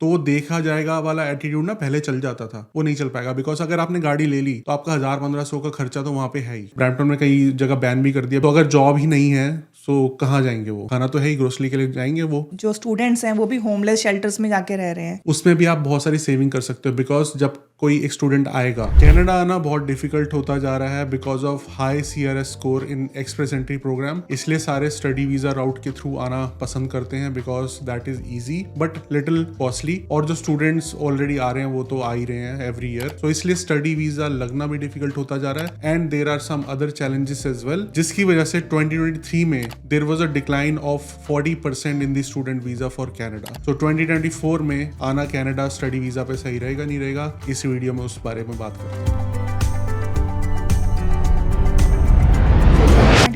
तो देखा जाएगा वाला एटीट्यूड ना पहले चल जाता था, वो नहीं चल पाएगा। बिकॉज अगर आपने गाड़ी ले ली तो आपका 1000-1500 का खर्चा तो वहां पे है ही। ब्रैम्पटन में कई जगह बैन भी कर दिया, तो अगर जॉब ही नहीं है तो कहाँ जाएंगे वो? खाना तो है ही, ग्रोसरी के लिए जाएंगे वो। जो स्टूडेंट्स हैं वो भी होमलेस शेल्टर्स में जाके रह रहे हैं। उसमें भी आप बहुत सारी सेविंग कर सकते हो। बिकॉज जब कोई एक स्टूडेंट आएगा, कनाडा आना बहुत डिफिकल्ट होता जा रहा है because of high CRS score in express entry programme. इसलिए सारे स्टडी वीजा राउट के थ्रू आना पसंद करते हैं because that is easy but little costly. और जो स्टूडेंट्स ऑलरेडी आ रहे हैं वो तो आ ही रहे हैं एवरी ईयर, तो इसलिए स्टडी वीजा लगना भी डिफिकल्ट होता जा रहा है। And there are some other challenges as well, जिसकी वजह से 2023 में there was a decline of 40% in the student visa for Canada. तो 2024 में आना कैनेडा स्टडी वीजा पे सही रहेगा नहीं रहेगा, इस वीडियो में उस बारे में बात करते हैं।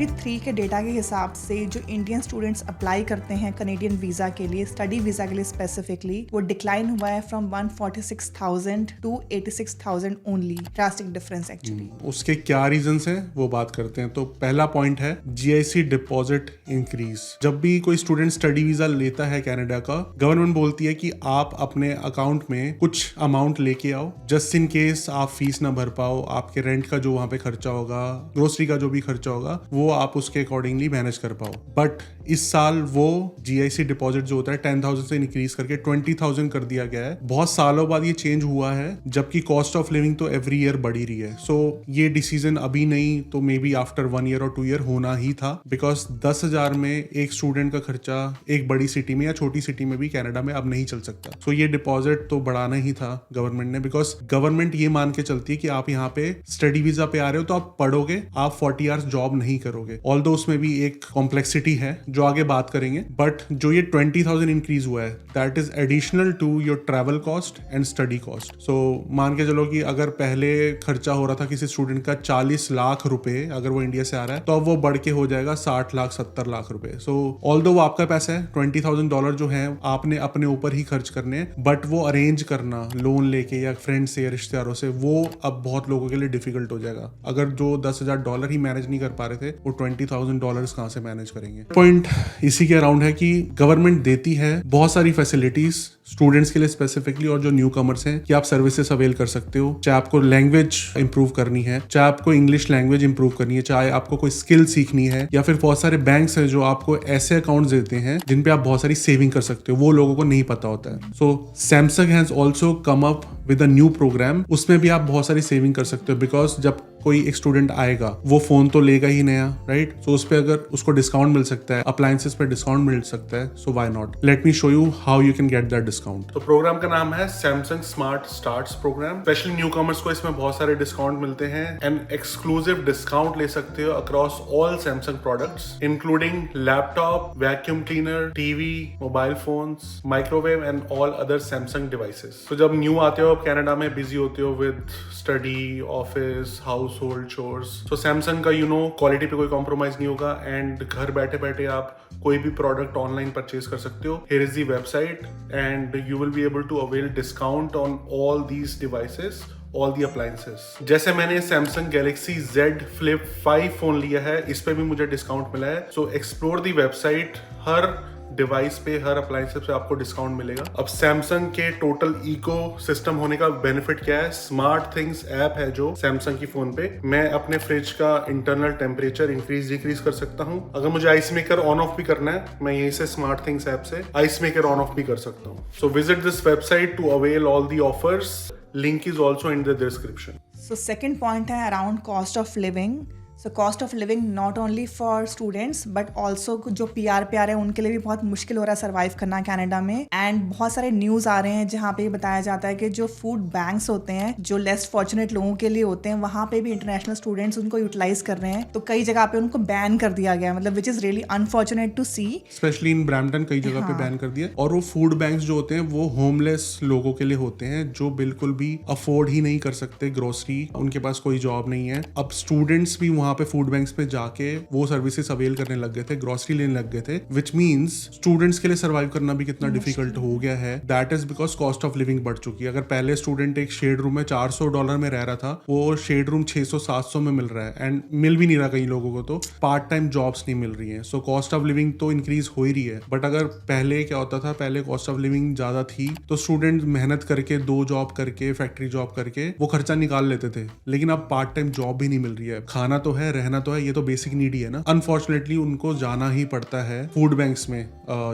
2023 के डेटा के हिसाब से जो इंडियन स्टूडेंट्स अप्लाई करते हैं कनेडियन वीजा के लिए, स्टडी वीजा के लिए स्पेसिफिकली, वो डिक्लाइन हुआ है from 146,000 to 86,000 only. Drastic difference actually. उसके क्या रीजंस हैं वो बात करते हैं। तो पहला पॉइंट है GIC डिपॉजिट इंक्रीज। जब भी कोई स्टूडेंट स्टडी वीजा लेता है कनाडा का, गवर्नमेंट बोलती है कि आप अपने अकाउंट में कुछ अमाउंट लेके आओ, जस्ट इन केस आप फीस ना भर पाओ, आपके रेंट का जो वहां पे खर्चा होगा, ग्रोसरी का जो भी खर्चा होगा, वो आप उसके अकॉर्डिंगली मैनेज कर पाओ। बट इस साल वो GIC डिपॉजिट जो होता है 10,000 से इंक्रीज करके 20,000 कर दिया गया है। बहुत सालों बाद ये चेंज हुआ है, जबकि कॉस्ट ऑफ लिविंग तो एवरी ईयर बढ़ी रही है। सो ये डिसीजन अभी नहीं तो मे बी आफ्टर 1 ईयर और 2 ईयर होना ही था। बिकॉज 10,000 में एक स्टूडेंट का खर्चा एक बड़ी सिटी में या छोटी सिटी में भी कनाडा में अब नहीं चल सकता। सो ये डिपॉजिट तो बढ़ाना ही था गवर्नमेंट ने। बिकॉज गवर्नमेंट ये मान के चलती है कि आप यहाँ पे स्टडी वीजा पे आ रहे हो तो आप पढ़ोगे, आप 40 आवर्स जॉब नहीं करोगे। ऑल्दो उसमें भी एक कॉम्प्लेक्सिटी है जो आगे बात करेंगे। बट जो ये 20,000 इंक्रीज हुआ है that is additional to your travel cost and study cost. So मान के चलो कि अगर पहले खर्चा हो रहा था किसी स्टूडेंट का 40 लाख रुपए, अगर वो इंडिया से आ रहा है, तो अब वो बढ़ के हो जाएगा 60 लाख 70 लाख रुपए। सो ऑल्दो वो आपका पैसा है, $20,000 जो है आपने अपने ऊपर ही खर्च करने हैं, बट वो अरेंज करना लोन लेके या फ्रेंड से या रिश्तेदारों से, वो अब बहुत लोगों के लिए डिफिकल्ट हो जाएगा। अगर जो $10,000 ही मैनेज नहीं कर पा रहे थे, वो $20,000 कहां से मैनेज करेंगे। पॉइंट इसी के अराउंड है कि गवर्नमेंट देती है बहुत सारी फैसिलिटीज स्टूडेंट्स के लिए स्पेसिफिकली, और जो न्यू कमर्स हैं, कि आप सर्विसेज अवेल कर सकते हो। चाहे आपको लैंग्वेज इंप्रूव करनी है, चाहे आपको इंग्लिश लैंग्वेज इंप्रूव करनी है, चाहे आपको कोई स्किल सीखनी है, या फिर बहुत सारे बैंक्स हैं जो आपको ऐसे अकाउंट्स देते हैं जिन पे आप बहुत सारी सेविंग कर सकते हो। वो लोगों को नहीं पता होता है। So Samsung has also come up with a new programme, उसमें भी आप बहुत सारी सेविंग कर सकते हो। बिकॉज जब कोई एक स्टूडेंट आएगा वो फोन तो लेगा ही नया, राइट? सो उस पे अगर उसको डिस्काउंट मिल सकता है, अप्लायंसेस पे डिस्काउंट मिल सकता है, so why not. Let me show you how you can get that discount. तो प्रोग्राम का नाम है Samsung smart starts programme. Specially newcomers को इसमें बहुत सारे डिस्काउंट मिलते हैं एंड एक्सक्लूसिव डिस्काउंट ले सकते हो across all Samsung products including laptop, vacuum cleaner, TV, mobile phones, microwave and all other Samsung devices. तो जब न्यू आते हो, कनाडा में बिजी होते हो with study, office, house hold chores, तो सैमसंग का क्वालिटी पे कोई कॉम्प्रोमाइज नहीं होगा एंड घर बैठे बैठे आप कोई भी प्रोडक्ट ऑनलाइन परचेज कर सकते हो। Here is the website and you will be able to avail discount on all these devices, all the appliances. जैसे मैंने Samsung Galaxy Z Flip 5 phone लिया है, इस पे भी मुझे डिस्काउंट मिला है। सो एक्सप्लोर दी वेबसाइट, हर डिवाइस पे, हर अप्लायंस पे आपको डिस्काउंट मिलेगा। अब सैमसंग के टोटल इको सिस्टम होने का बेनिफिट क्या है? स्मार्ट थिंग्स ऐप है जो सैमसंग की फोन पे, मैं अपने फ्रिज का इंटरनल टेम्परेचर इंक्रीज डिक्रीज कर सकता हूँ। अगर मुझे आइस मेकर ऑन ऑफ भी करना है, मैं यहीं से स्मार्ट थिंग्स ऐप से आइस मेकर ऑन ऑफ भी कर सकता हूँ। So visit this website to avail all the offers. Link is also in the description. So second point है around cost of living. So cost of living not only for students but also जो PR पे आ रहे हैं उनके लिए भी बहुत मुश्किल हो रहा है सर्वाइव करना कनाडा में। एंड बहुत सारे न्यूज़ आ रहे हैं जहाँ पे बताया जाता है कि जो फूड बैंक्स होते हैं जो लेस फॉर्चुनेट लोगों के लिए होते हैं, वहाँ पे भी इंटरनेशनल स्टूडेंट्स उनको यूटिलाइज कर रहे हैं। तो कई जगह पे उनको बैन कर दिया गया, मतलब which is really unfortunate to see. Specially in Brampton कई जगह पे बैन कर दिया। और वो फूड बैंक्स जो होते हैं वो होमलेस लोगों के लिए होते हैं जो बिल्कुल भी अफोर्ड ही नहीं कर सकते ग्रोसरी, उनके पास कोई जॉब नहीं है। अब स्टूडेंट्स भी वहाँ वहाँ पे फूड बैंक्स पे जाके वो सर्विसेज अवेल करने लग गए थे, ग्रोसरी लेने लग गए थे, विच मीन्स स्टूडेंट्स के लिए सर्वाइव करना भी कितना डिफिकल्ट हो गया है. That is because cost of living बढ़ चुकी है. अगर पहले स्टूडेंट एक शेड रूम में $400 में रह रहा था, वो शेड रूम 600-700 में मिल रहा है, एंड मिल भी नहीं रहा कई लोगों को, तो पार्ट टाइम जॉब्स नहीं मिल रही है. सो कॉस्ट ऑफ लिविंग तो इंक्रीज हो ही रही है. बट अगर पहले क्या होता था, पहले कॉस्ट ऑफ लिविंग ज्यादा थी तो स्टूडेंट मेहनत करके 2 जॉब करके, फैक्ट्री जॉब करके वो खर्चा निकाल लेते थे. लेकिन अब पार्ट टाइम जॉब भी नहीं मिल रही है. खाना तो है, रहना तो है, ये तो बेसिक नीड ही है ना. अनफॉर्चुनेटली उनको जाना ही पड़ता है फूड बैंक्स में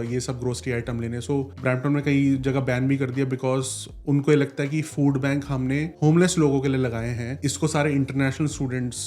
ये सब ग्रोसरी आइटम लेने. सो ब्रैम्पटन में कई जगह बैन भी कर दिया बिकॉज उनको ये लगता है कि फूड बैंक हमने होमलेस लोगों के लिए लगाए हैं, इसको सारे इंटरनेशनल स्टूडेंट्स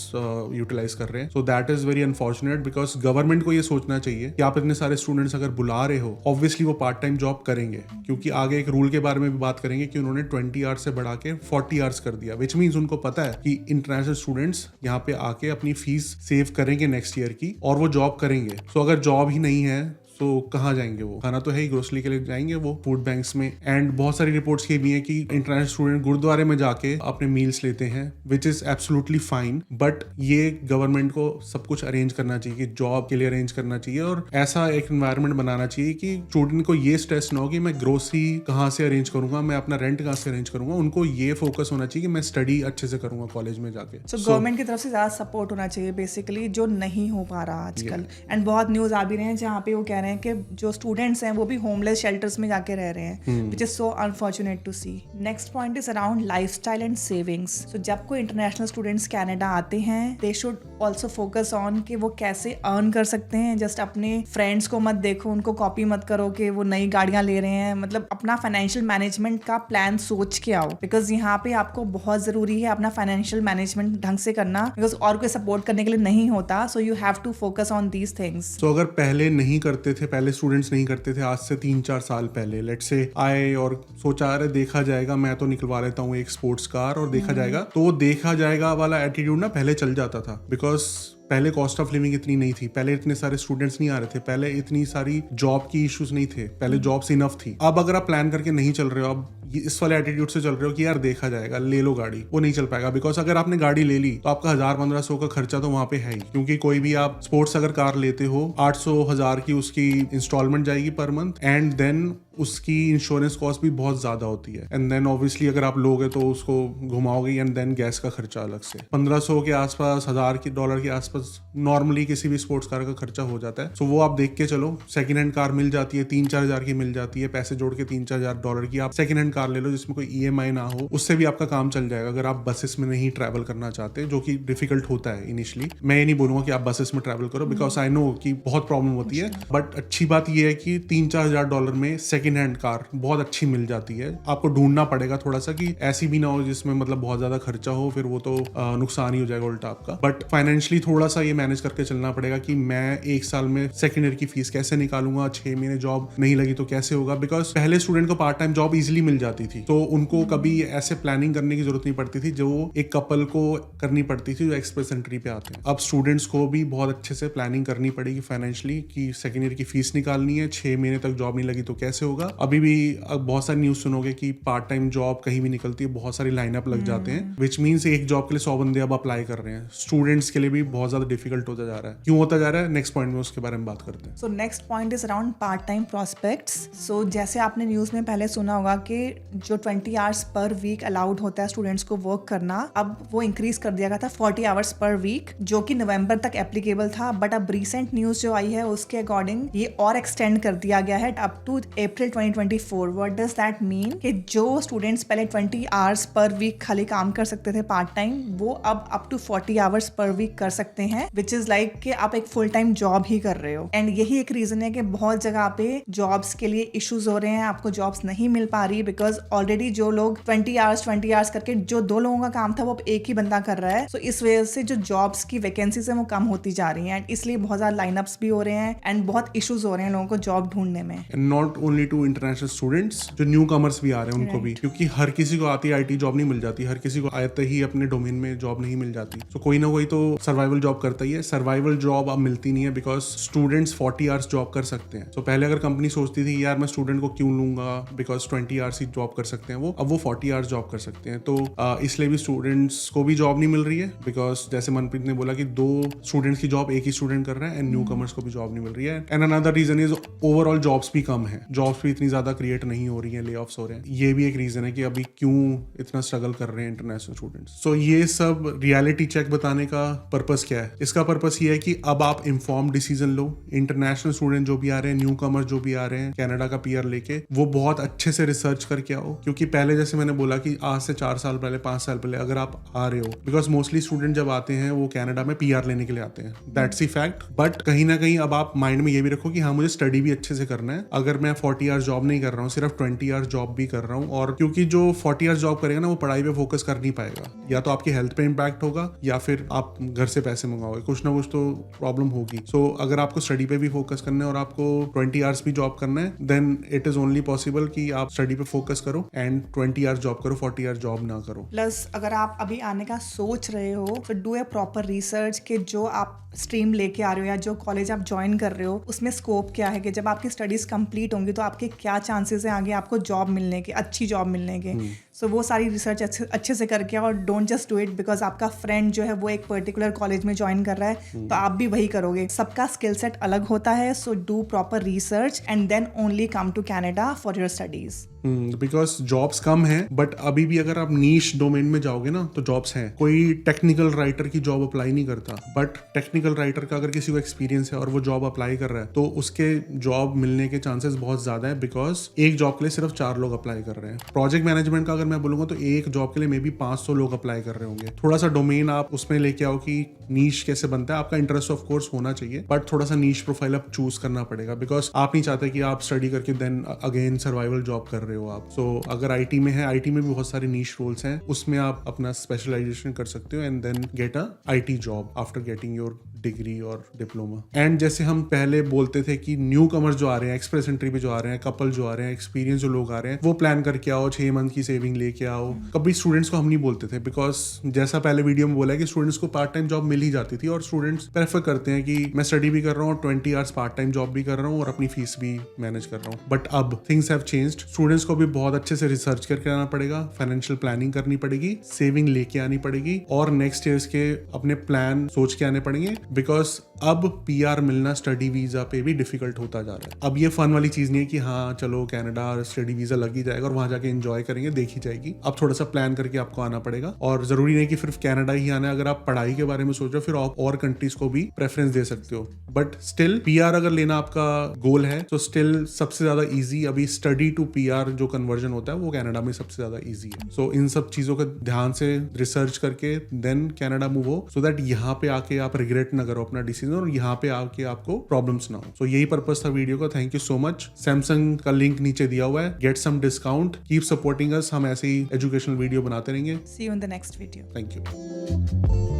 यूटिलाइज कर रहे हैं. So that is very unfortunate because government को ये सोचना चाहिए कि आप इतने सारे स्टूडेंट्स अगर बुला रहे हो, ऑब्वियसली वो पार्ट टाइम जॉब करेंगे, क्योंकि आगे एक रूल के बारे में भी बात करेंगे कि उन्होंने 20 आवर्स से बढ़ा के 40 आवर्स कर दिया, विच मीन्स उनको पता है कि इंटरनेशनल स्टूडेंट्स यहाँ पे आके अपनी फीस सेव करेंगे नेक्स्ट ईयर की और वो जॉब करेंगे. सो अगर जॉब ही नहीं है तो कहाँ जाएंगे वो? खाना तो है ही, ग्रोसरी के लिए जाएंगे वो फूड बैंक्स में. एंड बहुत सारी रिपोर्ट्स ये भी है कि इंटरनेशनल स्टूडेंट गुरुद्वारे में जाके अपने मील्स लेते हैं, which is absolutely fine. But ये गवर्नमेंट को सब कुछ अरेंज करना चाहिए, कि जॉब के लिए अरेंज करना चाहिए और ऐसा एक एनवायरनमेंट बनाना चाहिए कि स्टूडेंट को ये स्ट्रेस ना हो कि मैं ग्रोसरी कहाँ से अरेंज करूंगा, मैं अपना रेंट कहाँ से अरेंज करूंगा. उनको ये फोकस होना चाहिए कि मैं स्टडी अच्छे से करूंगा कॉलेज में जाके. सो गवर्नमेंट की तरफ से ज्यादा सपोर्ट होना चाहिए बेसिकली, जो नहीं हो पा रहा आजकल. एंड बहुत न्यूज आ भी रहे हैं जहाँ पे वो कह रहे हैं कि जो स्टूडेंट्स हैं वो भी होमलेस शेल्टर्स में जाके रह रहे हैं, which is so unfortunate to see. Next point is around lifestyle and savings. So जब कोई इंटरनेशनल स्टूडेंट्स कनाडा आते हैं, they should also focus on कि वो कैसे अर्न कर सकते हैं. जस्ट अपने फ्रेंड्स को मत देखो, उनको कॉपी मत करो कि वो नई गाड़ियां ले रहे हैं. मतलब अपना फाइनेंशियल मैनेजमेंट का प्लान सोच के आओ, बिकॉज यहाँ पे आपको बहुत जरूरी है अपना फाइनेंशियल मैनेजमेंट ढंग से करना, बिकॉज और कोई सपोर्ट करने के लिए नहीं होता. So you have to focus on these things. तो अगर पहले नहीं करते थे, पहले स्टूडेंट्स नहीं करते थे, आज से 3-4 साल पहले लेट्स से आए और सोचा अरे देखा जाएगा, मैं तो निकलवा लेता हूँ एक स्पोर्ट्स कार और देखा जाएगा, तो देखा जाएगा वाला एटीट्यूड ना पहले चल जाता था. बिकॉज पहले कॉस्ट ऑफ लिविंग इतनी नहीं थी, पहले इतने सारे स्टूडेंट्स नहीं आ रहे थे, पहले इतनी सारी जॉब की इश्यूज नहीं थे, पहले जॉब्स इनफ थी. अब अगर आप प्लान करके नहीं चल रहे हो, अब इस वाले एटीट्यूड से चल रहे हो कि यार देखा जाएगा, ले लो गाड़ी, वो नहीं चल पाएगा. बिकॉज अगर आपने गाड़ी ले ली तो आपका 1000-1500 का खर्चा तो वहां पे है ही, क्योंकि कोई भी आप स्पोर्ट्स अगर कार लेते हो 800-1000 की उसकी इंस्टॉलमेंट जाएगी पर मंथ, एंड देन उसकी इंश्योरेंस कॉस्ट भी बहुत ज्यादा होती है. एंड देन ऑब्वियसली अगर आप लोगे तो उसको घुमाओगे, एंड देन गैस का खर्चा अलग से 1500 के आसपास, $1000 के आसपास नॉर्मली किसी भी स्पोर्ट्स कार का खर्चा हो जाता है. सो वो आप देख के चलो, सेकंड हैंड कार मिल जाती है 3-4 हजार की मिल जाती है, पैसे जोड़ के $3-4 की आप सेकंड हैंड कार ले लो जिसमें कोई EMI ना हो, उससे भी आपका काम चल जाएगा. अगर आप बसेस में नहीं ट्रैवल करना चाहते, जो कि डिफिकल्ट होता है इनिशियली, मैं ये नहीं बोलूंगा कि आप बसेस में ट्रैवल करो, बिकॉज आई नो कि बहुत प्रॉब्लम होती है. बट अच्छी बात यह है कि $3-4 में सेकंड हैंड कार बहुत अच्छी मिल जाती है. आपको ढूंढना पड़ेगा थोड़ा सा कि ऐसी भी ना हो जिसमें मतलब बहुत ज्यादा खर्चा हो, फिर वो तो नुकसान ही हो जाएगा उल्टा आपका. बट फाइनेंशियली थोड़ा सा ये मैनेज करके चलना पड़ेगा कि मैं एक साल में सेकेंड ईयर की फीस कैसे निकालूंगा, 6 महीने जॉब नहीं लगी तो कैसे होगा. बिकॉज पहले स्टूडेंट को पार्ट टाइम जॉब इजिली मिल जाती थी, तो उनको कभी ऐसे प्लानिंग करने की जरूरत नहीं पड़ती थी जो एक कपल को करनी पड़ती थी जो एक्सप्रेस एंट्री पे आते हैं. अब स्टूडेंट्स को भी बहुत अच्छे से प्लानिंग करनी पड़ेगी फाइनेंशियली कि सेकेंड ईयर की फीस निकालनी है, 6 महीने तक जॉब नहीं लगी तो कैसे होगा. अभी भी बहुत सारी न्यूज सुनोगे कि पार्ट टाइम जॉब कहीं भी निकलती है, बहुत सारी लाइनअप लग जाते हैं, विच मीन्स एक जॉब के लिए 100 बंदे अब अप्लाई कर रहे हैं. स्टूडेंट्स के लिए भी बहुत ज्यादा डिफिकल्ट होता जा रहा है. क्यों होता जा रहा है, नेक्स्ट पॉइंट में उसके बारे में बात करते हैं. So next point is around part time prospects. So जैसे आपने न्यूज में पहले सुना होगा कि जो 20 आवर्स पर वीक अलाउड होता है स्टूडेंट्स को वर्क करना, अब वो इंक्रीज कर दिया गया था 40 आवर्स पर वीक, जो कि नवंबर तक एप्लीकेबल था. बट अब रिसेंट न्यूज जो आई है उसके अकॉर्डिंग ये और एक्सटेंड कर दिया गया है up to April 2024. What does that mean कि जो स्टूडेंट्स पहले 20 आवर्स पर वीक खाली काम कर सकते थे पार्ट टाइम, वो अब up to 40 hours per week कर सकते हैं, विच इज लाइक कि आप एक फुल टाइम जॉब ही कर रहे हो. एंड यही एक रीजन है कि बहुत जगह पे जॉब्स के लिए इश्यूज हो रहे हैं, आपको जॉब्स नहीं मिल पा रही, बिकॉज ऑलरेडी जो लोग 20 आवर्स करके जो 2 लोगों का काम था वो अब एक ही बंदा कर रहा है. सो इस वजह से जो जॉब्स की वैकेंसीज है वो कम होती जा रही हैं, एंड इसलिए बहुत ज्यादा लाइनअप्स भी हो रहे हैं एंड बहुत इश्यूज हो रहे हैं लोगों को जॉब ढूंढने में. Not only to international students, जो न्यू कमर्स भी आ रहे हैं उनको भी, क्योंकि हर किसी को आती आईटी जॉब नहीं मिल जाती, हर किसी को आते ही अपने डोमेन में जॉब नहीं मिल जाती। तो कोई ना कोई तो सर्वाइवल जॉब करता ही है। सर्वाइवल जॉब अब मिलती नहीं है बिकॉज स्टूडेंट्स 40 आवर्स जॉब कर सकते हैं। तो पहले अगर कंपनी सोचती थी यार मैं स्टूडेंट को क्यों लूंगा बिकॉज 20 आवर्स ही जॉब कर सकते हैं वो, अब वो 40 आवर्स जॉब कर सकते हैं। तो इसलिए भी स्टूडेंट्स को भी जॉब नहीं मिल रही है बिकॉज जैसे मनप्रीत ने बोला कि 2 स्टूडेंट्स की जॉब एक ही स्टूडेंट कर रहा है एंड न्यू कमर्स को भी जॉब नहीं मिल रही है। And another reason is overall jobs भी कम है, जॉब्स भी इतनी ज्यादा क्रिएट नहीं हो रही है, ले ऑफ्स हो रहे हैं। ये भी एक रीजन है कि अभी क्यों इतना स्ट्रगल कर रहे हैं इंटरनेशनल स्टूडेंट्स। सो ये सब रियलिटी चेक बताने का पर्पस क्या है? इसका पर्पस ये है कि अब आप इन्फॉर्म डिसीजन लो। इंटरनेशनल स्टूडेंट जो भी आ रहे हैं, न्यू कमर जो भी आ रहे हैं कनाडा का पीआर लेके, वो बहुत अच्छे से रिसर्च करके आओ। क्योंकि पहले जैसे मैंने बोला कि आज से 4 साल पहले 5 साल पहले अगर आप आ रहे हो, बिकॉज मोस्टली स्टूडेंट जब आते हैं वो कनाडा में पीआर लेने के लिए आते हैं, दैट्स द फैक्ट। बट कहीं ना कहीं अब आप माइंड में ये भी रखो कि हाँ मुझे स्टडी भी अच्छे से करना है। अगर मैं 40 आवर्स जॉब नहीं कर रहा हूँ, सिर्फ 20 आवर्स जॉब भी कर रहा हूँ, और क्योंकि जो 40 आवर्स जॉब करेगा ना वो पढ़ाई पे फोकस कर नहीं पाएगा, या तो आपकी हेल्थ पे इम्पैक्ट होगा या फिर आप घर से पैसे मंगाओगे, कुछ ना कुछ तो प्रॉब्लम होगी। सो अगर आपको स्टडी पे भी फोकस करना है और आपको 20 आवर्स भी जॉब करना है, then it is only possible कि आप स्टडी पे फोकस करो एंड 20 आवर्स जॉब करो, 40 आवर्स जॉब ना करो। प्लस अगर आप अभी आने का सोच रहे हो तो डू ए प्रॉपर रिसर्च कि जो आप स्ट्रीम लेके आ रहे हो या जो कॉलेज आप ज्वाइन कर रहे हो उसमें स्कोप क्या है, कि जब आपकी स्टडीज कंप्लीट होंगी तो आपके क्या चांसेस हैं आगे आपको जॉब मिलने के, अच्छी जॉब मिलने के। सो वो सारी रिसर्च अच्छे से करके और don't just do it because आपका फ्रेंड जो है वो एक पर्टिकुलर कॉलेज में ज्वाइन कर रहा है तो आप भी वही करोगे। सबका स्किल सेट अलग होता है, so do proper research and then only come to Canada for your studies. Because jobs कम है, बट अभी भी अगर आप नीश डोमेन में जाओगे ना तो जॉब्स हैं। कोई टेक्निकल राइटर की जॉब अप्लाई नहीं करता, बट टेक्निकल राइटर का अगर किसी को एक्सपीरियंस है और वो जॉब अप्लाई कर रहा है तो उसके जॉब मिलने के चांसेस बहुत ज्यादा है, बिकॉज एक जॉब के लिए सिर्फ 4 लोग अप्लाई कर रहे हैं। प्रोजेक्ट मैनेजमेंट का अगर मैं बोलूंगा तो एक जॉब के लिए मे बी 500 लोग अप्लाई कर रहे होंगे। थोड़ा सा डोमेन आप उसमें लेके आओ कि नीश कैसे बनता है। आपका इंटरेस्ट ऑफ कोर्स होना चाहिए, बट थोड़ा सा नीश प्रोफाइल आप चूज करना पड़ेगा, बिकॉज आप नहीं चाहते कि आप स्टडी करके देन अगेन सर्वाइवल जॉब कर रहे हो आप। सो अगर आईटी में है, आईटी में भी बहुत सारे नीश रोल्स हैं, उसमें आप अपना स्पेशलाइजेशन कर सकते हो and then get a IT job after getting your degree और डिप्लोमा। एंड जैसे हम पहले बोलते थे कि न्यू कमर्स जो आ रहे हैं, एक्सप्रेस एंट्री पे जो आ रहे हैं, कपल जो आ रहे हैं, एक्सपीरियंस जो लोग आ रहे हैं, वो प्लान करके आओ, 6 मंथ की सेविंग लेके आओ। कभी स्टूडेंट्स को हम नहीं बोलते थे, बिकॉज जैसा पहले वीडियो में बोला है कि स्टूडेंट्स को पार्ट टाइम जॉब मिल ही जाती थी और स्टूडेंट्स प्रेफर करते हैं कि मैं स्टडी भी कर रहा हूँ, 20 आवर्स पार्ट टाइम जॉब भी कर रहा हूँ और अपनी फीस भी मैनेज कर रहा हूँ। बट अब थिंग्स हैव चेंज्ड। स्टूडेंट्स को भी बहुत अच्छे से रिसर्च करके आना पड़ेगा, फाइनेंशियल प्लानिंग करनी पड़ेगी, सेविंग लेके आनी पड़ेगी और नेक्स्ट ईयर्स के अपने प्लान सोच के आने पड़ेंगे, बिकॉज अब पीआर मिलना स्टडी वीजा पे भी डिफिकल्ट होता जा रहा है। अब ये फन वाली चीज नहीं है कि हाँ चलो कनाडा स्टडी वीजा लग ही जाएगा और वहां जाके एंजॉय करेंगे, देखी जाएगी। अब थोड़ा सा प्लान करके आपको आना पड़ेगा और जरूरी नहीं कि सिर्फ कनाडा ही आना है। अगर आप पढ़ाई के बारे में सोच रहे हो फिर आप और कंट्रीज को भी प्रेफरेंस दे सकते हो, बट स्टिल पीआर अगर लेना आपका गोल है तो स्टिल सबसे ज्यादा इजी अभी स्टडी टू पीआर जो कन्वर्जन होता है वो कनाडा में सबसे ज्यादा इजी है। सो इन सब चीजों का ध्यान से रिसर्च करके देन कनाडा मूव हो, सो दैट यहाँ पे आके आप रिग्रेट ना करो अपना डिसीजन और यहाँ पे आके आपको प्रॉब्लम्स ना हो। सो यही पर्पस था वीडियो का। Thank you so much. Samsung का लिंक नीचे दिया हुआ है, get some discount, keep supporting us. हम ऐसे ही एजुकेशनल वीडियो बनाते रहेंगे। See you in the next video. Thank you.